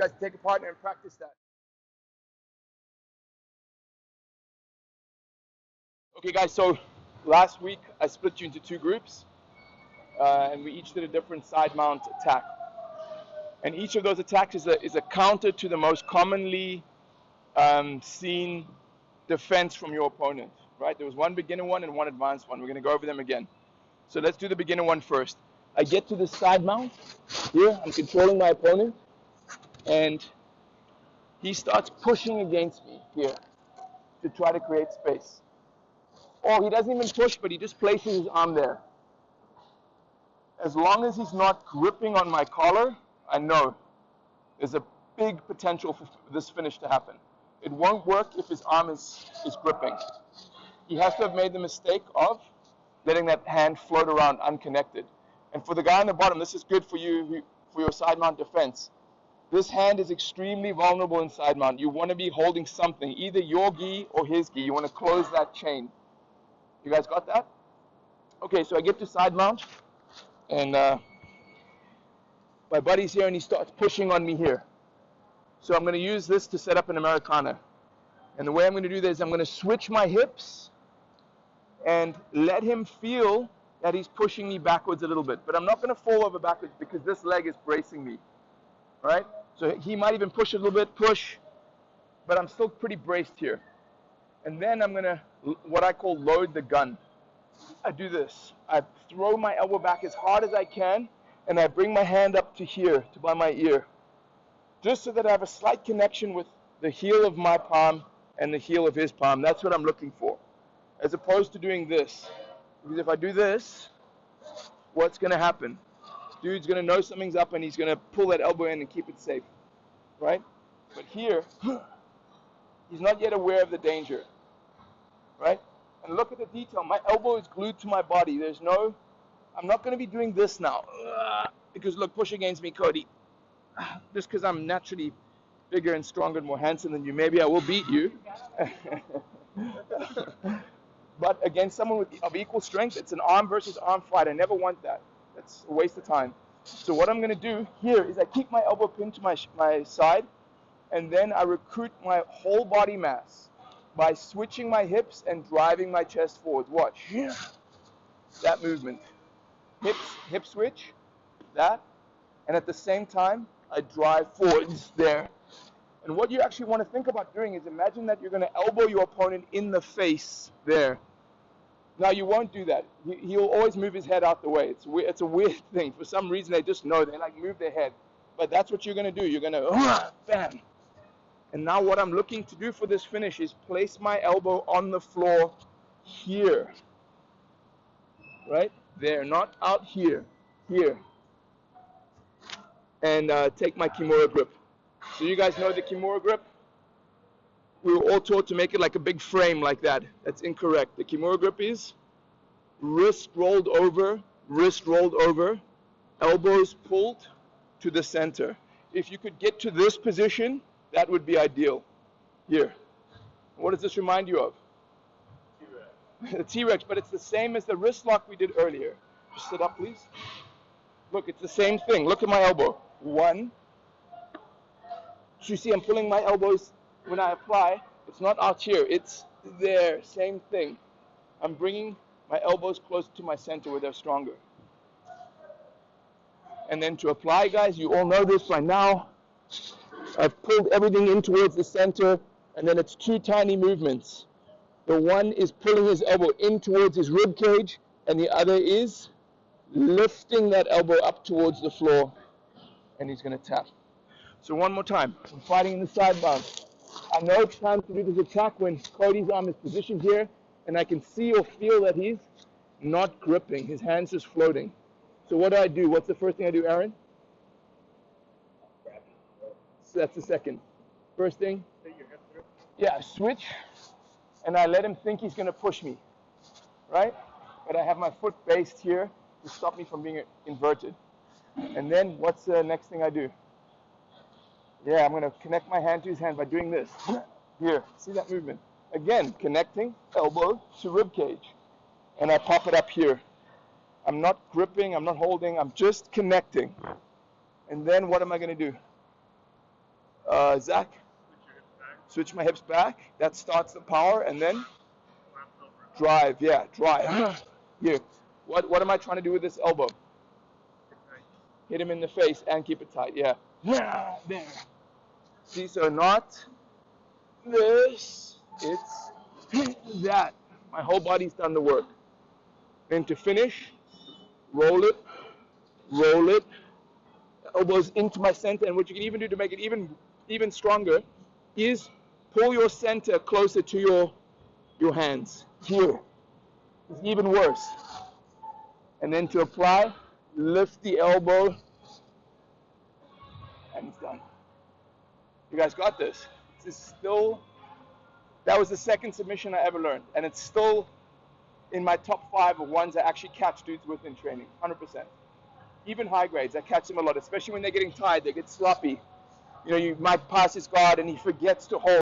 You guys take a partner and practice that. Okay, guys, so last week I split you into two groups, and we each did a different side mount attack. And each of those attacks is a counter to the most commonly seen defense from your opponent, right? There was one beginner one and one advanced one. We're going to go over them again. So let's do the beginner one first. I get to the side mount. Here, I'm controlling my opponent, and he starts pushing against me here to try to create space. Or he doesn't even push, but he just places his arm there. As long as he's not gripping on my collar, I know there's a big potential for this finish to happen. It won't work if his arm is gripping. He has to have made the mistake of letting that hand float around unconnected. And for the guy on the bottom, this is good for you, for your side mount defense. This hand is extremely vulnerable in side mount. You want to be holding something, either your gi or his gi. You want to close that chain. You guys got that? Okay, so I get to side mount, and my buddy's here, and he starts pushing on me here. So I'm going to use this to set up an Americana. And the way I'm going to do this, I'm going to switch my hips and let him feel that he's pushing me backwards a little bit. But I'm not going to fall over backwards because this leg is bracing me, right? So he might even push a little bit, but I'm still pretty braced here. And then I'm going to, what I call load the gun. I do this. I throw my elbow back as hard as I can, and I bring my hand up to here, to by my ear, just so that I have a slight connection with the heel of my palm and the heel of his palm. That's what I'm looking for, as opposed to doing this. Because if I do this, what's going to happen? Dude's going to know something's up, and he's going to pull that elbow in and keep it safe, right? But here, he's not yet aware of the danger, right? And look at the detail. My elbow is glued to my body. There's no, I'm not going to be doing this now. Because look, push against me, Cody. Just because I'm naturally bigger and stronger and more handsome than you, maybe I will beat you. But against someone of equal strength, it's an arm versus arm fight. I never want that. That's a waste of time. So what I'm going to do here is I keep my elbow pinned to my side, and then I recruit my whole body mass by switching my hips and driving my chest forward. Watch. That movement. Hip switch. That. And at the same time, I drive forwards there. And what you actually want to think about doing is imagine that you're going to elbow your opponent in the face there. Now, you won't do that. He'll always move his head out the way. It's a weird thing. For some reason, they just know. They like move their head. But that's what you're going to do. You're going to, bam. And now what I'm looking to do for this finish is place my elbow on the floor here. Right? There. Not out here. Here. And take my Kimura grip. So you guys know the Kimura grip? We were all taught to make it like a big frame like that. That's incorrect. The Kimura grip is wrist rolled over, elbows pulled to the center. If you could get to this position, that would be ideal. Here. What does this remind you of? T-Rex. The T-Rex, but it's the same as the wrist lock we did earlier. Just sit up, please. Look, it's the same thing. Look at my elbow. One. So you see, I'm pulling my elbows when I apply. It's not out here. It's there. Same thing. I'm bringing my elbows close to my center where they're stronger. And then to apply, guys, you all know this by now. I've pulled everything in towards the center, and then it's two tiny movements. The one is pulling his elbow in towards his rib cage, and the other is lifting that elbow up towards the floor, and he's going to tap. So one more time. I'm fighting in the side bounce. I know it's time to do this attack when Cody's arm is positioned here, and I can see or feel that he's not gripping. His hand's just floating. So what do? What's the first thing I do, Aaron? So that's the second. First thing? Yeah, I switch, and I let him think he's going to push me, right? But I have my foot based here to stop me from being inverted. And then what's the next thing I do? Yeah, I'm going to connect my hand to his hand by doing this. Here, see that movement? Again, connecting elbow to rib cage. And I pop it up here. I'm not gripping, I'm not holding, I'm just connecting. And then what am I going to do? Zach, switch my hips back. That starts the power, and then drive. Yeah, drive. Here. What am I trying to do with this elbow? Hit him in the face and keep it tight. Yeah. There. See, so not this. It's that. My whole body's done the work. Then to finish, roll it, elbows into my center. And what you can even do to make it even stronger is pull your center closer to your hands. Here. It's even worse. And then to apply, lift the elbow, and it's done. You guys got this. This is still, that was the second submission I ever learned, and it's still in my top 5 of ones I actually catch dudes with in training, 100%. Even high grades, I catch them a lot, especially when they're getting tired, they get sloppy. You know, you might pass his guard and he forgets to hold.